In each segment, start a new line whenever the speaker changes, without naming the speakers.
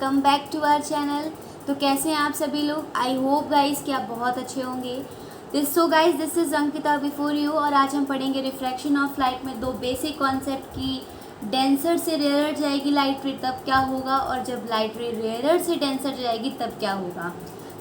Welcome back to our channel. तो कैसे हैं आप सभी लोग? आई होप गाइस कि आप बहुत अच्छे होंगे। This is Ankita before you और आज हम पढ़ेंगे रिफ्रैक्शन ऑफ लाइट में दो बेसिक कॉन्सेप्ट की। डेंसर से रेयर जाएगी लाइट रे तब क्या होगा, और जब लाइट रे रेयर से डेंसर जाएगी तब क्या होगा।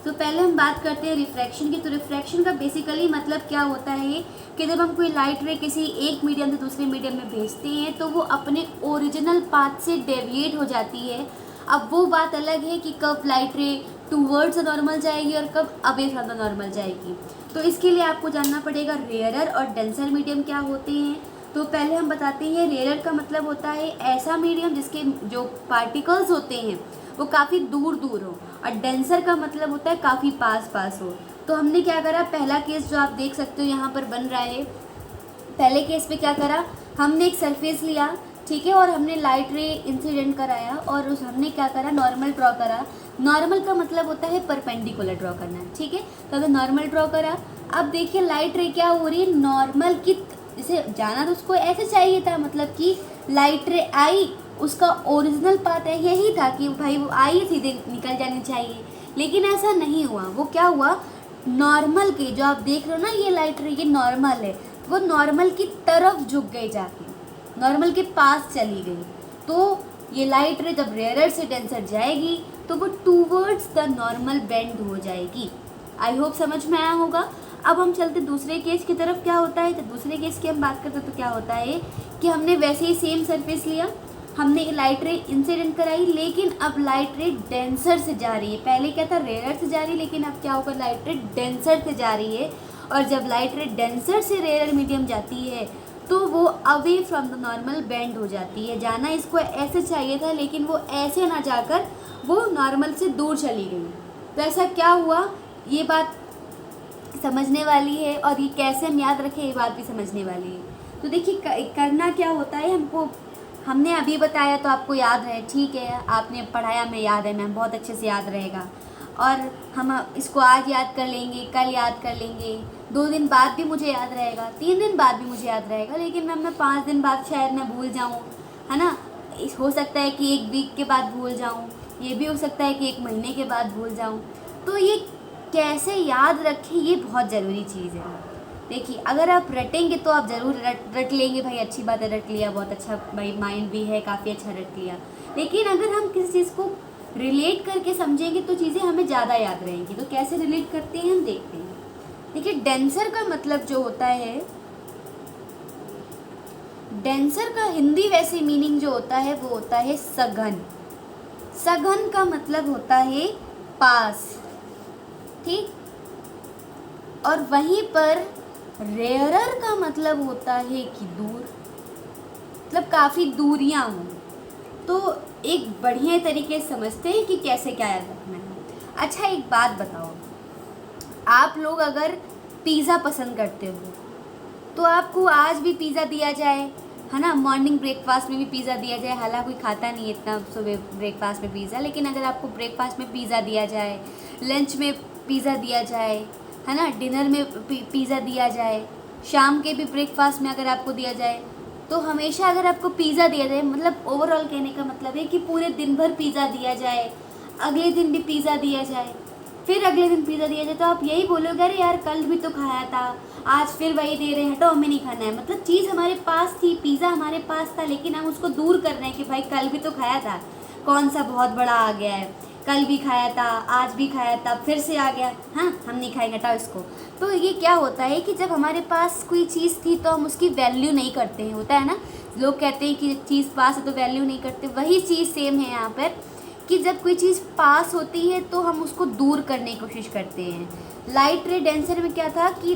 तो पहले हम बात करते हैं रिफ्रैक्शन की। तो रिफ्रैक्शन का बेसिकली मतलब क्या होता है कि जब हम कोई लाइट रे किसी एक मीडियम से दूसरे मीडियम में भेजते हैं तो वो अपने ओरिजिनल पाथ से डेविएट हो जाती है। अब वो बात अलग है कि कब लाइट रे टूवर्ड्स द नॉर्मल जाएगी और कब अवे फ्रॉम द नॉर्मल जाएगी। तो इसके लिए आपको जानना पड़ेगा रेयरर और डेंसर मीडियम क्या होते हैं। तो पहले हम बताते हैं रेयरर का मतलब होता है ऐसा मीडियम जिसके जो पार्टिकल्स होते हैं वो काफ़ी दूर दूर हो, और डेंसर का मतलब होता है काफ़ी पास पास हो। तो हमने क्या करा, पहला केस जो आप देख सकते हो यहाँ पर बन रहा है, पहले केस पे क्या करा, हमने एक सरफेस लिया, ठीक है, और हमने लाइट रे इंसिडेंट कराया और उस हमने क्या करा, नॉर्मल ड्रॉ करा। नॉर्मल का मतलब होता है परपेंडिकुलर ड्रॉ करना, ठीक है। तो हमने नॉर्मल ड्रॉ करा। अब देखिए लाइट रे क्या हो रही है, नॉर्मल की जैसे जाना तो उसको ऐसे चाहिए था, मतलब कि लाइट रे आई, उसका ओरिजिनल पाथ है यही था कि भाई वो आई सीधे निकल जानी चाहिए, लेकिन ऐसा नहीं हुआ। वो क्या हुआ, नॉर्मल के जो आप देख रहे हो ना ये लाइट रे, ये नॉर्मल है, वो नॉर्मल की तरफ झुक गई, जाके नॉर्मल के पास चली गई। तो ये लाइट रे जब रेयरर से डेंसर जाएगी तो वो टूवर्ड्स द नॉर्मल बेंड हो जाएगी। आई होप समझ में आया होगा। अब हम चलते दूसरे केस की तरफ। क्या होता है, तो दूसरे केस की हम बात करते तो क्या होता है कि हमने वैसे ही सेम सरफेस लिया, हमने लाइट रे इंसिडेंट कराई, लेकिन अब लाइट रे डेंसर से जा रही है। पहले क्या था, रेयरर से जा रही, लेकिन अब क्या होगा, लाइट रे डेंसर से जा रही है। और जब लाइट रे डेंसर से रेयरर मीडियम जाती है तो वो away from the normal bend हो जाती है। जाना इसको ऐसे चाहिए था, लेकिन वो ऐसे ना जाकर वो नॉर्मल से दूर चली गई। तो ऐसा क्या हुआ, ये बात समझने वाली है, और ये कैसे हम याद रखें ये बात भी समझने वाली है। तो देखिए करना क्या होता है, हमको हमने अभी बताया तो आपको याद है, ठीक है, आपने पढ़ाया, मैं याद है, मैम बहुत अच्छे से याद रहेगा। और हम इसको आज याद कर लेंगे, कल याद कर लेंगे, 2 दिन बाद भी मुझे याद रहेगा, 3 दिन बाद भी मुझे याद रहेगा, लेकिन मैम मैं 5 दिन बाद शायद मैं भूल जाऊँ, है ना। हो सकता है कि 1 वीक के बाद भूल जाऊँ, ये भी हो सकता है कि 1 महीने के बाद भूल जाऊँ। तो ये कैसे याद रखें, ये बहुत ज़रूरी चीज़ है। देखिए अगर आप रटेंगे तो आप ज़रूर रट लेंगे, भाई अच्छी बात है, रट लिया, बहुत अच्छा, भाई माइंड भी है, काफ़ी अच्छा रट लिया। लेकिन अगर हम किसी चीज़ को रिलेट करके समझेंगे तो चीज़ें हमें ज़्यादा याद रहेंगी। तो कैसे रिलेट करते हैं हम देखते हैं। देखिए डेंसर का मतलब जो होता है, डेंसर का हिंदी वैसे मीनिंग जो होता है वो होता है सघन। सघन का मतलब होता है पास, ठीक। और वहीं पर रेयरर का मतलब होता है कि दूर, मतलब काफ़ी दूरियां हों। तो एक बढ़िया तरीके से समझते हैं कि कैसे क्या याद रखना है। अच्छा एक बात बताओ, आप लोग अगर पिज़्ज़ा पसंद करते हो तो आपको आज भी पिज़्ज़ा दिया जाए, है ना, मॉर्निंग ब्रेकफास्ट में भी पिज़्ज़ा दिया जाए, हालांकि कोई खाता नहीं है इतना सुबह ब्रेकफास्ट में पिज़्ज़ा, लेकिन अगर आपको ब्रेकफास्ट में पिज़्ज़ा दिया जाए, लंच में पिज़्ज़ा दिया जाए, है ना, डिनर में पिज़्ज़ा दिया जाए, शाम के भी ब्रेकफास्ट में अगर आपको दिया जाए, तो हमेशा अगर आपको पिज़्ज़ा दिया जाए, मतलब ओवरऑल कहने का मतलब है कि पूरे दिन भर पिज़्ज़ा दिया जाए, अगले दिन भी पिज़्ज़ा दिया जाए, फिर अगले दिन पिज़्ज़ा दिया जाए, तो आप यही बोलोगे अरे यार कल भी तो खाया था, आज फिर वही दे रहे हैं, हटो हमें नहीं खाना है। मतलब चीज़ हमारे पास थी, पिज़्ज़ा हमारे पास था, लेकिन हम उसको दूर कर रहे हैं कि भाई कल भी तो खाया था, कौन सा बहुत बड़ा आ गया है, कल भी खाया था, आज भी खाया था, फिर से आ गया, हाँ हम नहीं खाएंगे, हटाओ इसको। तो ये क्या होता है कि जब हमारे पास कोई चीज़ थी तो हम उसकी वैल्यू नहीं करते हैं, होता है ना, लोग कहते हैं कि चीज़ पास है तो वैल्यू नहीं करते, वही चीज़ सेम है यहाँ पर कि जब कोई चीज़ पास होती है तो हम उसको दूर करने की कोशिश करते हैं। लाइट रे डेंसर में क्या था कि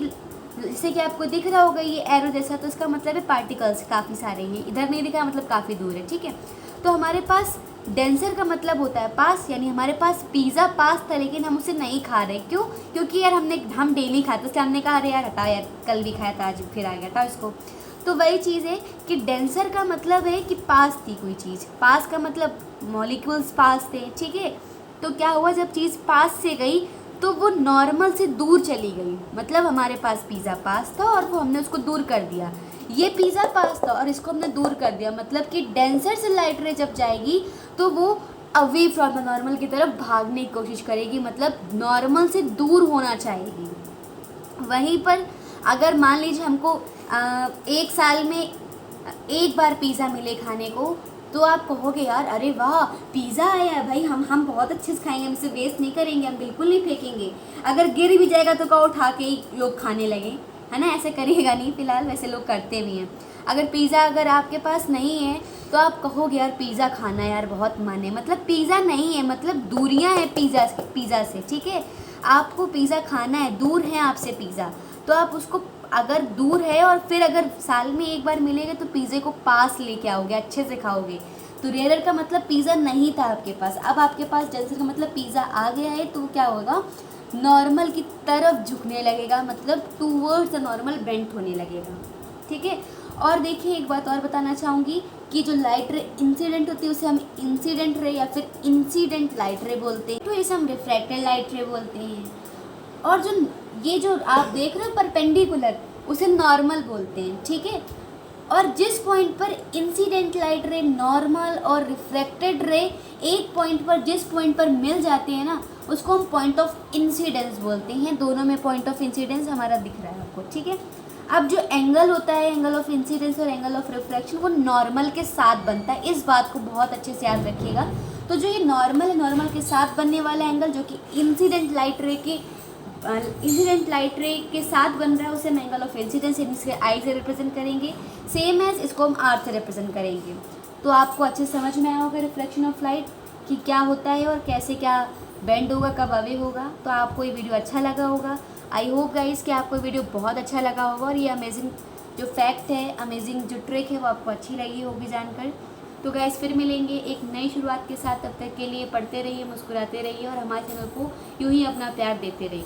जैसे कि आपको दिख रहा होगा ये एरो जैसा, तो इसका मतलब है पार्टिकल्स काफ़ी सारे हैं, इधर नहीं दिखा मतलब काफ़ी दूर है, ठीक है। तो हमारे पास डेंसर का मतलब होता है पास, यानी हमारे पास पिज़्ज़ा पास था लेकिन हम उसे नहीं खा रहे, क्यों, क्योंकि यार हम डेली खाते, इसलिए हमने कहा अरे यार हटा यार, कल भी खाया था आज फिर आ गया, हटाओ इसको। तो वही चीज़ है कि डेंसर का मतलब है कि पास थी कोई चीज़, पास का मतलब मॉलिक्यूल्स पास थे, ठीक है। तो क्या हुआ, जब चीज़ पास से गई तो वो नॉर्मल से दूर चली गई, मतलब हमारे पास पिज़्ज़ा पास था और वो हमने उसको दूर कर दिया। ये पिज़्ज़ा पास था और इसको हमने दूर कर दिया, मतलब कि डेंसर से लाइट रे जब जाएगी तो वो अवे फ्रॉम द नॉर्मल की तरफ भागने की कोशिश करेगी, मतलब नॉर्मल से दूर होना चाहेगी। वहीं पर अगर मान लीजिए हमको 1 साल में 1 बार पिज़्ज़ा मिले खाने को, तो आप कहोगे यार अरे वाह पिज़्ज़ा आया है भाई, हम बहुत अच्छे से खाएंगे, हम इसे वेस्ट नहीं करेंगे, हम बिल्कुल नहीं फेंकेंगे। अगर गिर भी जाएगा तो का उठा के ही लोग खाने लगे, है ना। ऐसे करिएगा नहीं, फिलहाल वैसे लोग करते भी हैं। अगर पिज़्ज़ा अगर आपके पास नहीं है तो आप कहोगे यार पिज़्ज़ा खाना यार बहुत मन है, मतलब पिज़्ज़ा नहीं है, मतलब दूरियां हैं पिज़्ज़ा से, ठीक है। आपको पिज़्ज़ा खाना है, दूर है आपसे पिज़्ज़ा, तो आप उसको अगर दूर है और फिर अगर साल में 1 बार मिलेगा तो पिज़्ज़े को पास लेके आओगे, अच्छे से खाओगे। तो रेयर का मतलब पिज़्ज़ा नहीं था आपके पास, अब आपके पास जल्दी का मतलब पिज़्ज़ा आ गया है, तो क्या होगा, नॉर्मल की तरफ झुकने लगेगा, मतलब टूवर्ड्स द नॉर्मल बेंट होने लगेगा, ठीक है। और देखिए एक बात और बताना चाहूँगी कि जो लाइट रे इंसिडेंट होती है उसे हम इंसिडेंट रे या फिर इंसिडेंट लाइट रे बोलते हैं, तो इसे हम रिफ्रैक्टेड लाइट रे बोलते हैं। और ये जो आप देख रहे हो परपेंडिकुलर, उसे नॉर्मल बोलते हैं, ठीक है। और जिस पॉइंट पर इंसिडेंट लाइट रे, नॉर्मल और रिफ्लेक्टेड रे एक पॉइंट पर जिस पॉइंट पर मिल जाते हैं ना, उसको हम पॉइंट ऑफ इंसिडेंस बोलते हैं। दोनों में पॉइंट ऑफ इंसिडेंस हमारा दिख रहा है आपको, ठीक है। अब जो एंगल होता है, एंगल ऑफ इंसिडेंस और एंगल ऑफ रिफ्लेक्शन, वो नॉर्मल के साथ बनता है, इस बात को बहुत अच्छे से याद रखिएगा। तो जो ये नॉर्मल है, नॉर्मल के साथ बनने वाला एंगल जो कि इंसिडेंट लाइट रे के साथ बन रहा है, उसे हम एंगल ऑफ इंसिडेंस इसके आई से रिप्रेजेंट करेंगे, सेम एज इसको हम आर से रिप्रेजेंट करेंगे। तो आपको अच्छे से समझ में आया होगा रिफ्लेक्शन ऑफ लाइट कि क्या होता है और कैसे क्या बेंड होगा, कब अवे होगा। तो आपको ये वीडियो अच्छा लगा होगा। आई होप गाइस कि आपको वीडियो बहुत अच्छा लगा होगा और ये अमेजिंग जो फैक्ट है, अमेजिंग जो ट्रिक है, वो आपको अच्छी लगी होगी जानकर। तो गाइस फिर मिलेंगे एक नई शुरुआत के साथ, तब तक के लिए पढ़ते रहिए, मुस्कुराते रहिए और हमारे चैनल को यूँ ही अपना प्यार देते रहिए।